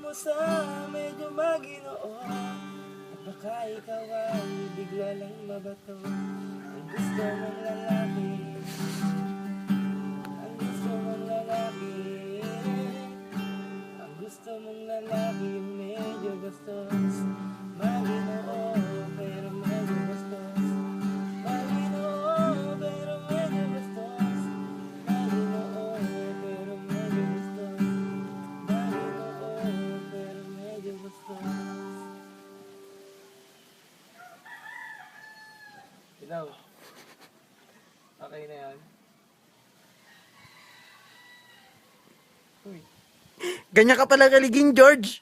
mo sa medyo maginoo, at baka ikaw ay bigla lang mabato. Ang gusto mong lalaki, ang gusto mong lalaki, ang gusto mong lalaki yung medyo bastos. Maginoo pero medyo bastos. Maginoo pero medyo bastos. Maginoo pero medyo bastos. Maginoo pero medyo bastos. Ikaw, okay na yan? Uy. Ganyan ka pala kaliging, George.